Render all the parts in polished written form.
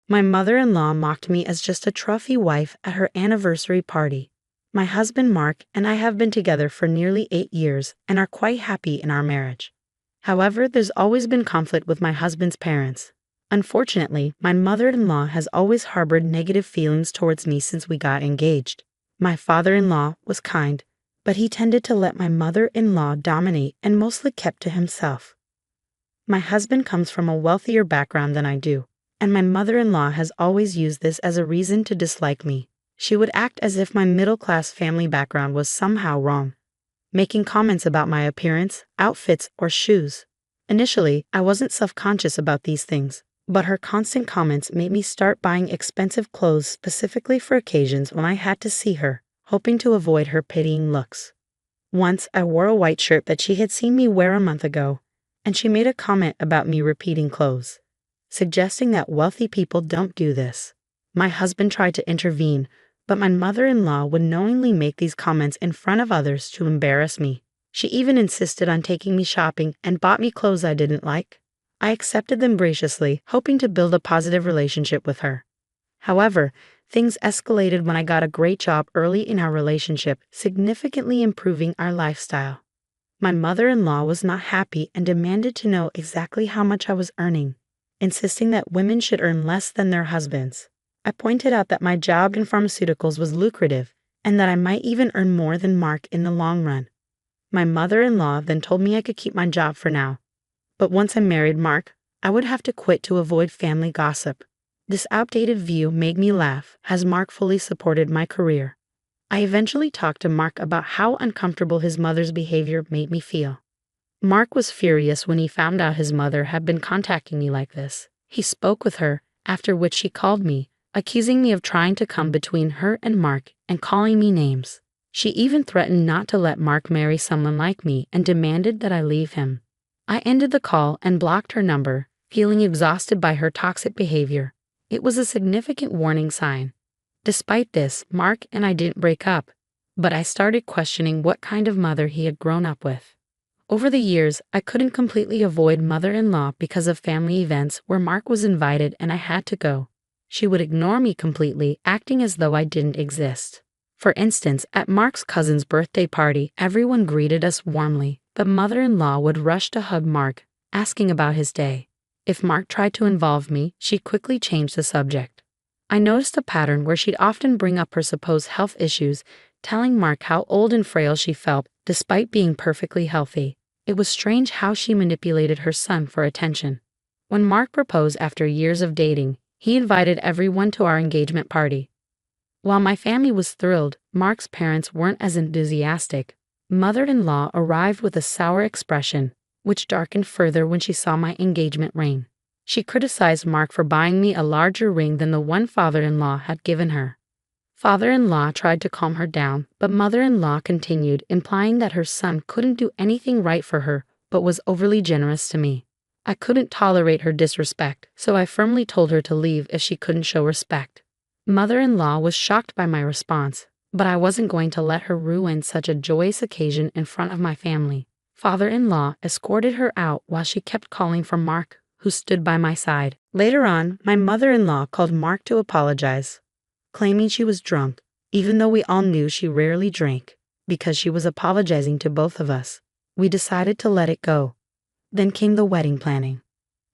My mother-in-law mocked me as just a trophy wife at her anniversary party. My husband Mark and I have been together for nearly 8 years and are quite happy in our marriage. However, there's always been conflict with my husband's parents. Unfortunately, my mother-in-law has always harbored negative feelings towards me since we got engaged. My father-in-law was kind, but he tended to let my mother-in-law dominate and mostly kept to himself. My husband comes from a wealthier background than I do, and my mother-in-law has always used this as a reason to dislike me. She would act as if my middle-class family background was somehow wrong, making comments about my appearance, outfits, or shoes. Initially, I wasn't self-conscious about these things, but her constant comments made me start buying expensive clothes specifically for occasions when I had to see her, hoping to avoid her pitying looks. Once, I wore a white shirt that she had seen me wear a month ago, and she made a comment about me repeating clothes, suggesting that wealthy people don't do this. My husband tried to intervene, but my mother-in-law would knowingly make these comments in front of others to embarrass me. She even insisted on taking me shopping and bought me clothes I didn't like. I accepted them graciously, hoping to build a positive relationship with her. However, things escalated when I got a great job early in our relationship, significantly improving our lifestyle. My mother-in-law was not happy and demanded to know exactly how much I was earning, insisting that women should earn less than their husbands. I pointed out that my job in pharmaceuticals was lucrative and that I might even earn more than Mark in the long run. My mother-in-law then told me I could keep my job for now, but once I married Mark, I would have to quit to avoid family gossip. This outdated view made me laugh, as Mark fully supported my career. I eventually talked to Mark about how uncomfortable his mother's behavior made me feel. Mark was furious when he found out his mother had been contacting me like this. He spoke with her, after which she called me, accusing me of trying to come between her and Mark and calling me names. She even threatened not to let Mark marry someone like me and demanded that I leave him. I ended the call and blocked her number, feeling exhausted by her toxic behavior. It was a significant warning sign. Despite this, Mark and I didn't break up, but I started questioning what kind of mother he had grown up with. Over the years, I couldn't completely avoid mother-in-law because of family events where Mark was invited and I had to go. She would ignore me completely, acting as though I didn't exist. For instance, at Mark's cousin's birthday party, everyone greeted us warmly, but mother-in-law would rush to hug Mark, asking about his day. If Mark tried to involve me, she'd quickly change the subject. I noticed a pattern where she'd often bring up her supposed health issues, telling Mark how old and frail she felt despite being perfectly healthy. It was strange how she manipulated her son for attention. When Mark proposed after years of dating, he invited everyone to our engagement party. While my family was thrilled, Mark's parents weren't as enthusiastic. Mother-in-law arrived with a sour expression, which darkened further when she saw my engagement ring. She criticized Mark for buying me a larger ring than the one father-in-law had given her. Father-in-law tried to calm her down, but mother-in-law continued, implying that her son couldn't do anything right for her, but was overly generous to me. I couldn't tolerate her disrespect, so I firmly told her to leave if she couldn't show respect. Mother-in-law was shocked by my response, but I wasn't going to let her ruin such a joyous occasion in front of my family. Father-in-law escorted her out while she kept calling for Mark, who stood by my side. Later on, my mother-in-law called Mark to apologize, claiming she was drunk, even though we all knew she rarely drank, because she was apologizing to both of us. We decided to let it go. Then came the wedding planning.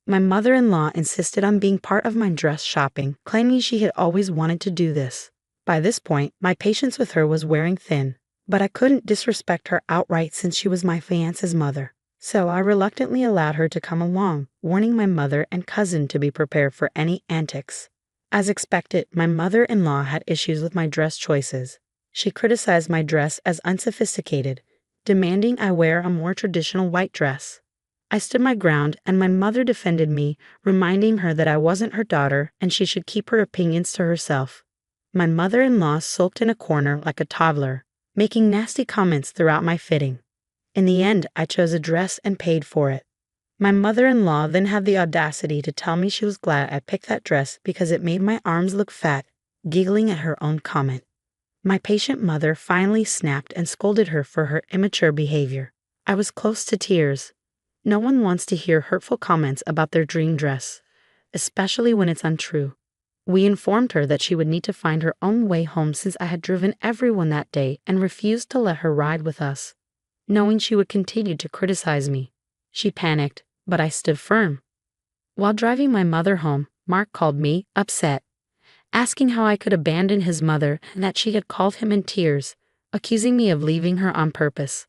My mother-in-law insisted on being part of my dress shopping, claiming she had always wanted to do this. By this point, my patience with her was wearing thin, but I couldn't disrespect her outright since she was my fiance's mother. So I reluctantly allowed her to come along, warning my mother and cousin to be prepared for any antics. As expected, my mother-in-law had issues with my dress choices. She criticized my dress as unsophisticated, demanding I wear a more traditional white dress. I stood my ground, and my mother defended me, reminding her that I wasn't her daughter and she should keep her opinions to herself. My mother-in-law sulked in a corner like a toddler, making nasty comments throughout my fitting. In the end, I chose a dress and paid for it. My mother-in-law then had the audacity to tell me she was glad I picked that dress because it made my arms look fat, giggling at her own comment. My patient mother finally snapped and scolded her for her immature behavior. I was close to tears. No one wants to hear hurtful comments about their dream dress, especially when it's untrue. We informed her that she would need to find her own way home since I had driven everyone that day and refused to let her ride with us, knowing she would continue to criticize me. She panicked, but I stood firm. While driving my mother home, Mark called me, upset, asking how I could abandon his mother and that she had called him in tears, accusing me of leaving her on purpose.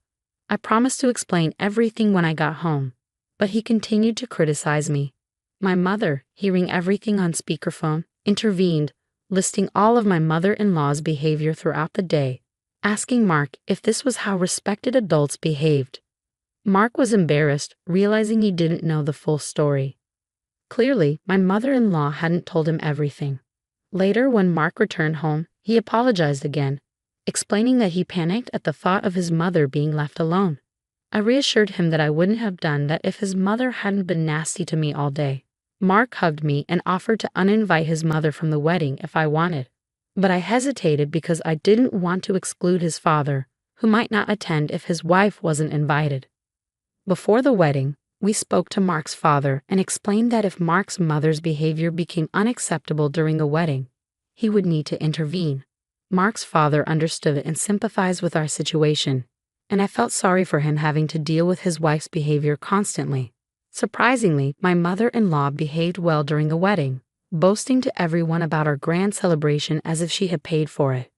I promised to explain everything when I got home, but he continued to criticize me. My mother, hearing everything on speakerphone, intervened, listing all of my mother-in-law's behavior throughout the day, asking Mark if this was how respected adults behaved. Mark was embarrassed, realizing he didn't know the full story. Clearly, my mother-in-law hadn't told him everything. Later, when Mark returned home, he apologized again, explaining that he panicked at the thought of his mother being left alone. I reassured him that I wouldn't have done that if his mother hadn't been nasty to me all day. Mark hugged me and offered to uninvite his mother from the wedding if I wanted. But I hesitated because I didn't want to exclude his father, who might not attend if his wife wasn't invited. Before the wedding, we spoke to Mark's father and explained that if Mark's mother's behavior became unacceptable during the wedding, he would need to intervene. Mark's father understood and sympathized with our situation, and I felt sorry for him having to deal with his wife's behavior constantly. Surprisingly, my mother-in-law behaved well during the wedding, boasting to everyone about our grand celebration as if she had paid for it.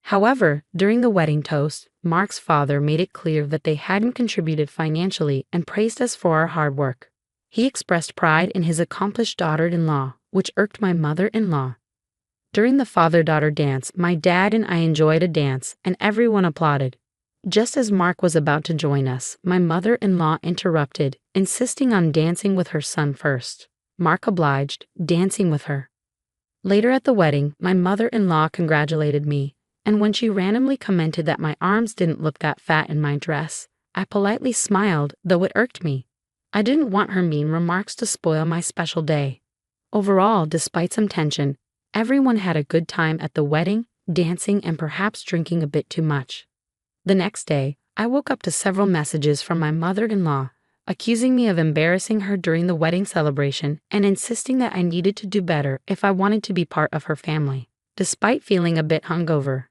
However, during the wedding toast, Mark's father made it clear that they hadn't contributed financially and praised us for our hard work. He expressed pride in his accomplished daughter-in-law, which irked my mother-in-law. During the father-daughter dance, my dad and I enjoyed a dance, and everyone applauded. Just as Mark was about to join us, my mother-in-law interrupted, insisting on dancing with her son first. Mark obliged, dancing with her. Later at the wedding, my mother-in-law congratulated me, and when she randomly commented that my arms didn't look that fat in my dress, I politely smiled, though it irked me. I didn't want her mean remarks to spoil my special day. Overall, despite some tension, everyone had a good time at the wedding, dancing, and perhaps drinking a bit too much. The next day, I woke up to several messages from my mother-in-law, accusing me of embarrassing her during the wedding celebration and insisting that I needed to do better if I wanted to be part of her family. Despite feeling a bit hungover,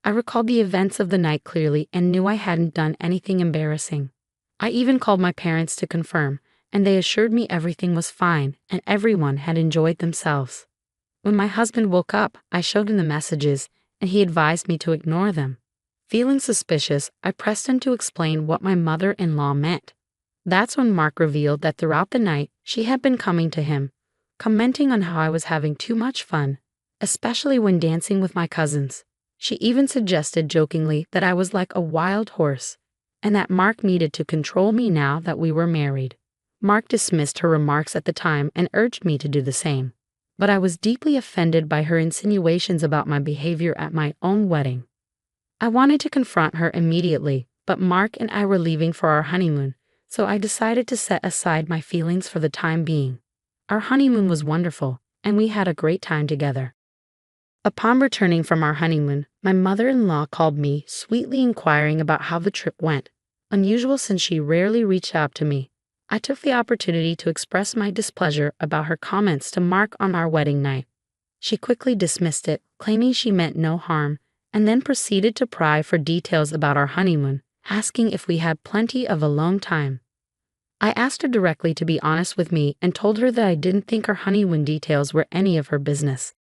I recalled the events of the night clearly and knew I hadn't done anything embarrassing. I even called my parents to confirm, and they assured me everything was fine and everyone had enjoyed themselves. When my husband woke up, I showed him the messages, and he advised me to ignore them. Feeling suspicious, I pressed him to explain what my mother-in-law meant. That's when Mark revealed that throughout the night, she had been coming to him, commenting on how I was having too much fun, especially when dancing with my cousins. She even suggested jokingly that I was like a wild horse, and that Mark needed to control me now that we were married. Mark dismissed her remarks at the time and urged me to do the same, but I was deeply offended by her insinuations about my behavior at my own wedding. I wanted to confront her immediately, but Mark and I were leaving for our honeymoon, so I decided to set aside my feelings for the time being. Our honeymoon was wonderful, and we had a great time together. Upon returning from our honeymoon, my mother-in-law called me, sweetly inquiring about how the trip went, unusual since she rarely reached out to me. I took the opportunity to express my displeasure about her comments to Mark on our wedding night. She quickly dismissed it, claiming she meant no harm, and then proceeded to pry for details about our honeymoon, asking if we had plenty of alone time. I asked her directly to be honest with me and told her that I didn't think our honeymoon details were any of her business.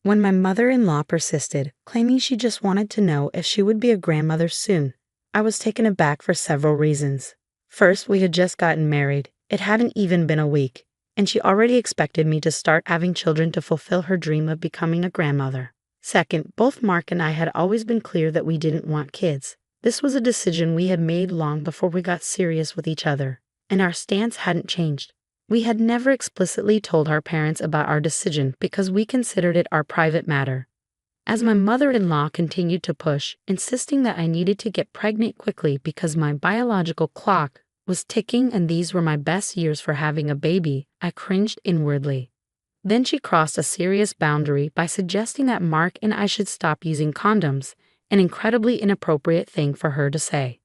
When my mother-in-law persisted, claiming she just wanted to know if she would be a grandmother soon, I was taken aback for several reasons. First, we had just gotten married. It hadn't even been a week, and she already expected me to start having children to fulfill her dream of becoming a grandmother. Second, both Mark and I had always been clear that we didn't want kids. This was a decision we had made long before we got serious with each other, and our stance hadn't changed. We had never explicitly told our parents about our decision because we considered it our private matter. As my mother-in-law continued to push, insisting that I needed to get pregnant quickly because my biological clock was ticking and these were my best years for having a baby, I cringed inwardly. Then she crossed a serious boundary by suggesting that Mark and I should stop using condoms, an incredibly inappropriate thing for her to say.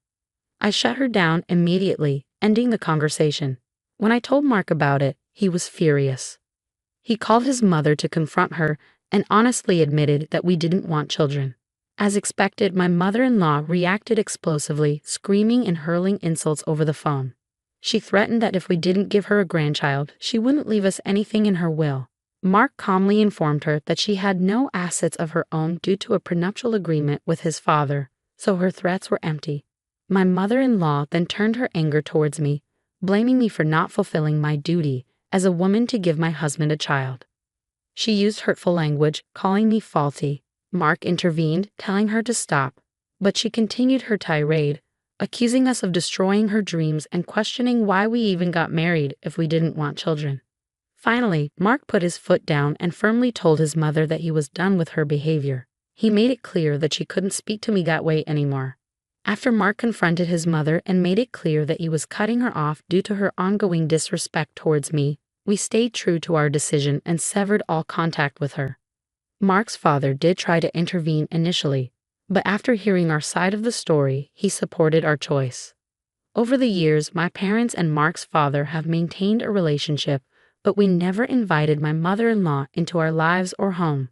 I shut her down immediately, ending the conversation. When I told Mark about it, he was furious. He called his mother to confront her, and honestly admitted that we didn't want children. As expected, my mother-in-law reacted explosively, screaming and hurling insults over the phone. She threatened that if we didn't give her a grandchild, she wouldn't leave us anything in her will. Mark calmly informed her that she had no assets of her own due to a prenuptial agreement with his father, so her threats were empty. My mother-in-law then turned her anger towards me, blaming me for not fulfilling my duty as a woman to give my husband a child. She used hurtful language, calling me faulty. Mark intervened, telling her to stop, but she continued her tirade, accusing us of destroying her dreams and questioning why we even got married if we didn't want children. Finally, Mark put his foot down and firmly told his mother that he was done with her behavior. He made it clear that she couldn't speak to me that way anymore. After Mark confronted his mother and made it clear that he was cutting her off due to her ongoing disrespect towards me, we stayed true to our decision and severed all contact with her. Mark's father did try to intervene initially, but after hearing our side of the story, he supported our choice. Over the years, my parents and Mark's father have maintained a relationship, but we never invited my mother-in-law into our lives or home.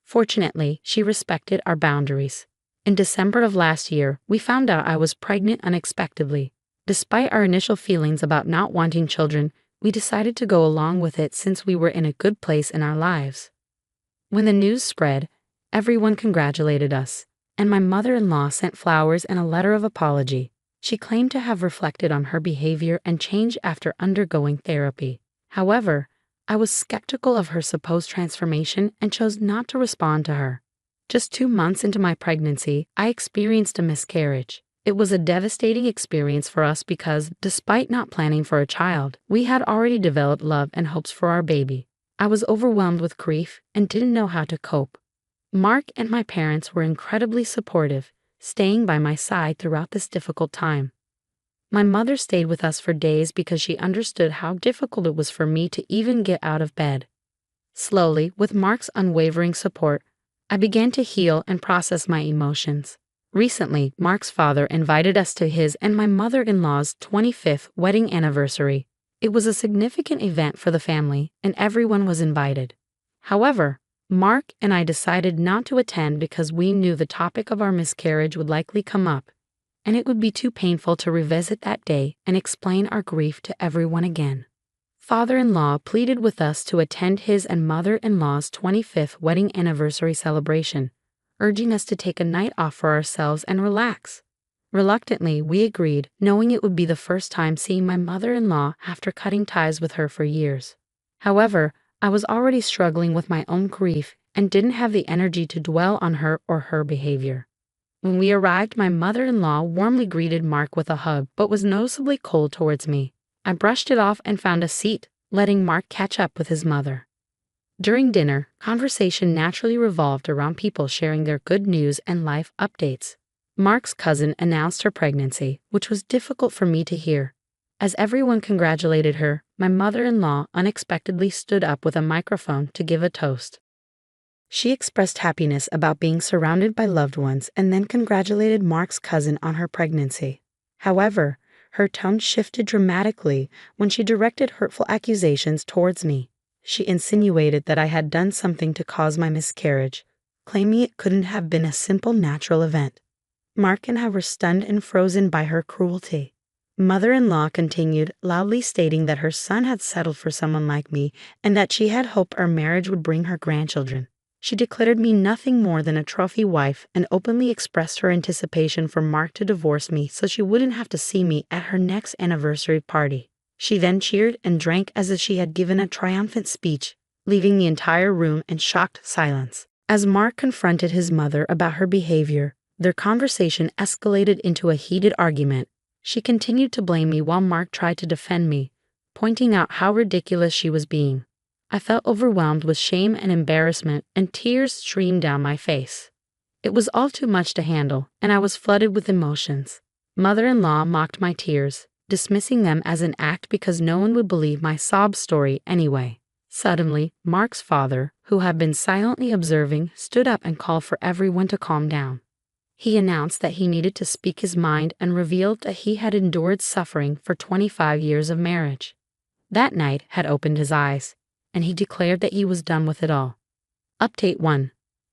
Fortunately, she respected our boundaries. In December of last year, we found out I was pregnant unexpectedly. Despite our initial feelings about not wanting children, we decided to go along with it since we were in a good place in our lives. When the news spread, everyone congratulated us, and my mother-in-law sent flowers and a letter of apology. She claimed to have reflected on her behavior and changed after undergoing therapy. However, I was skeptical of her supposed transformation and chose not to respond to her. Just 2 months into my pregnancy, I experienced a miscarriage. It was a devastating experience for us because, despite not planning for a child, we had already developed love and hopes for our baby. I was overwhelmed with grief and didn't know how to cope. Mark and my parents were incredibly supportive, staying by my side throughout this difficult time. My mother stayed with us for days because she understood how difficult it was for me to even get out of bed. Slowly, with Mark's unwavering support, I began to heal and process my emotions. Recently, Mark's father invited us to his and my mother-in-law's 25th wedding anniversary. It was a significant event for the family, and everyone was invited. However, Mark and I decided not to attend because we knew the topic of our miscarriage would likely come up, and it would be too painful to revisit that day and explain our grief to everyone again. Father-in-law pleaded with us to attend his and mother-in-law's 25th wedding anniversary celebration, urging us to take a night off for ourselves and relax. Reluctantly, we agreed, knowing it would be the first time seeing my mother-in-law after cutting ties with her for years. However, I was already struggling with my own grief and didn't have the energy to dwell on her or her behavior. When we arrived, my mother-in-law warmly greeted Mark with a hug, but was noticeably cold towards me. I brushed it off and found a seat, letting Mark catch up with his mother. During dinner, conversation naturally revolved around people sharing their good news and life updates. Mark's cousin announced her pregnancy, which was difficult for me to hear. As everyone congratulated her, my mother-in-law unexpectedly stood up with a microphone to give a toast. She expressed happiness about being surrounded by loved ones and then congratulated Mark's cousin on her pregnancy. However, her tone shifted dramatically when she directed hurtful accusations towards me. She insinuated that I had done something to cause my miscarriage, claiming it couldn't have been a simple natural event. Mark and I were stunned and frozen by her cruelty. Mother-in-law continued, loudly stating that her son had settled for someone like me and that she had hoped our marriage would bring her grandchildren. She declared me nothing more than a trophy wife and openly expressed her anticipation for Mark to divorce me so she wouldn't have to see me at her next anniversary party. She then cheered and drank as if she had given a triumphant speech, leaving the entire room in shocked silence. As Mark confronted his mother about her behavior, their conversation escalated into a heated argument. She continued to blame me while Mark tried to defend me, pointing out how ridiculous she was being. I felt overwhelmed with shame and embarrassment, and tears streamed down my face. It was all too much to handle, and I was flooded with emotions. Mother-in-law mocked my tears, dismissing them as an act because no one would believe my sob story anyway. Suddenly, Mark's father, who had been silently observing, stood up and called for everyone to calm down. He announced that he needed to speak his mind and revealed that he had endured suffering for 25 years of marriage. That night had opened his eyes, and he declared that he was done with it all. Update 1.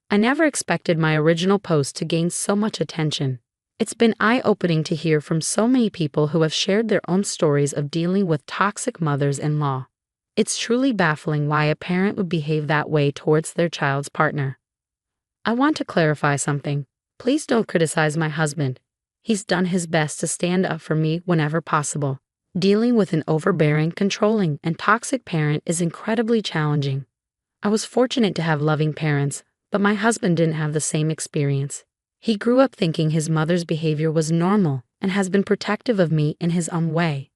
I never expected my original post to gain so much attention. It's been eye-opening to hear from so many people who have shared their own stories of dealing with toxic mothers-in-law. It's truly baffling why a parent would behave that way towards their child's partner. I want to clarify something. Please don't criticize my husband. He's done his best to stand up for me whenever possible. Dealing with an overbearing, controlling, and toxic parent is incredibly challenging. I was fortunate to have loving parents, but my husband didn't have the same experience. He grew up thinking his mother's behavior was normal and has been protective of me in his own way.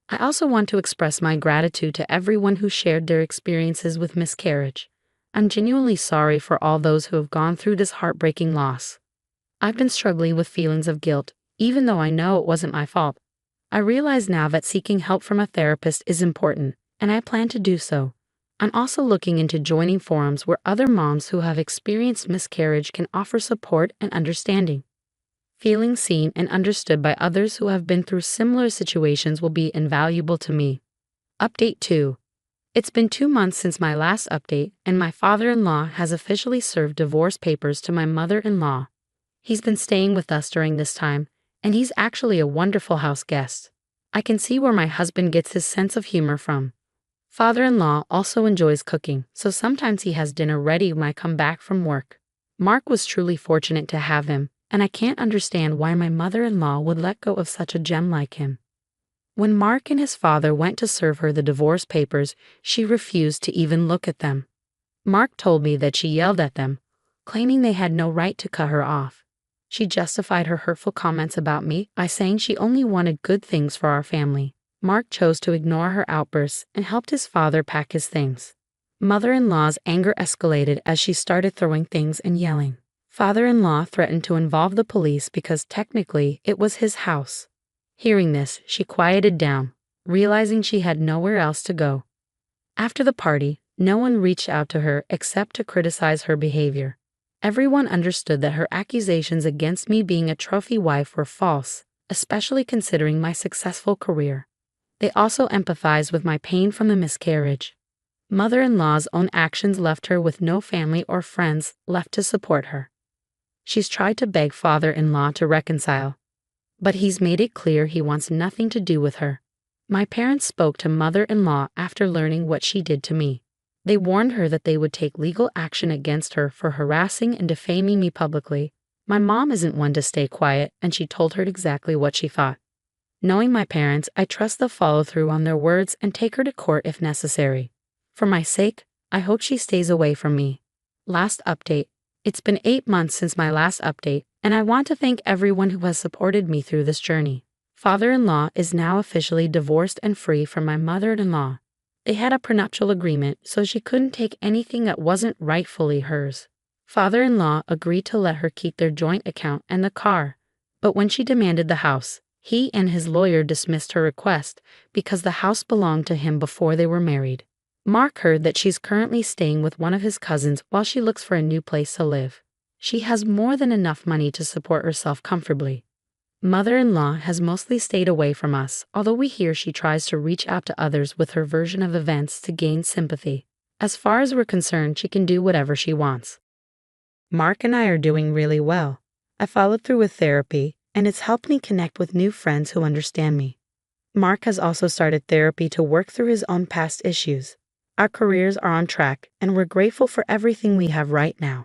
I also want to express my gratitude to everyone who shared their experiences with miscarriage. I'm genuinely sorry for all those who have gone through this heartbreaking loss. I've been struggling with feelings of guilt, even though I know it wasn't my fault. I realize now that seeking help from a therapist is important, and I plan to do so. I'm also looking into joining forums where other moms who have experienced miscarriage can offer support and understanding. Feeling seen and understood by others who have been through similar situations will be invaluable to me. Update 2. It's been 2 months since my last update, and my father-in-law has officially served divorce papers to my mother-in-law. He's been staying with us during this time, and he's actually a wonderful house guest. I can see where my husband gets his sense of humor from. Father-in-law also enjoys cooking, so sometimes he has dinner ready when I come back from work. Mark was truly fortunate to have him, and I can't understand why my mother-in-law would let go of such a gem like him. When Mark and his father went to serve her the divorce papers, she refused to even look at them. Mark told me that she yelled at them, claiming they had no right to cut her off. She justified her hurtful comments about me by saying she only wanted good things for our family. Mark chose to ignore her outbursts and helped his father pack his things. Mother-in-law's anger escalated as she started throwing things and yelling. Father-in-law threatened to involve the police because technically it was his house. Hearing this, she quieted down, realizing she had nowhere else to go. After the party, no one reached out to her except to criticize her behavior. Everyone understood that her accusations against me being a trophy wife were false, especially considering my successful career. They also empathized with my pain from the miscarriage. Mother-in-law's own actions left her with no family or friends left to support her. She's tried to beg father-in-law to reconcile, but he's made it clear he wants nothing to do with her. My parents spoke to mother-in-law after learning what she did to me. They warned her that they would take legal action against her for harassing and defaming me publicly. My mom isn't one to stay quiet, and she told her exactly what she thought. Knowing my parents, I trust they'll follow through on their words and take her to court if necessary. For my sake, I hope she stays away from me. Last update. It's been 8 months since my last update, and I want to thank everyone who has supported me through this journey. Father-in-law is now officially divorced and free from my mother-in-law. They had a prenuptial agreement, so she couldn't take anything that wasn't rightfully hers. Father-in-law agreed to let her keep their joint account and the car, but when she demanded the house, he and his lawyer dismissed her request because the house belonged to him before they were married. Mark heard that she's currently staying with one of his cousins while she looks for a new place to live. She has more than enough money to support herself comfortably. Mother-in-law has mostly stayed away from us, although we hear she tries to reach out to others with her version of events to gain sympathy. As far as we're concerned, she can do whatever she wants. Mark and I are doing really well. I followed through with therapy, and it's helped me connect with new friends who understand me. Mark has also started therapy to work through his own past issues. Our careers are on track, and we're grateful for everything we have right now.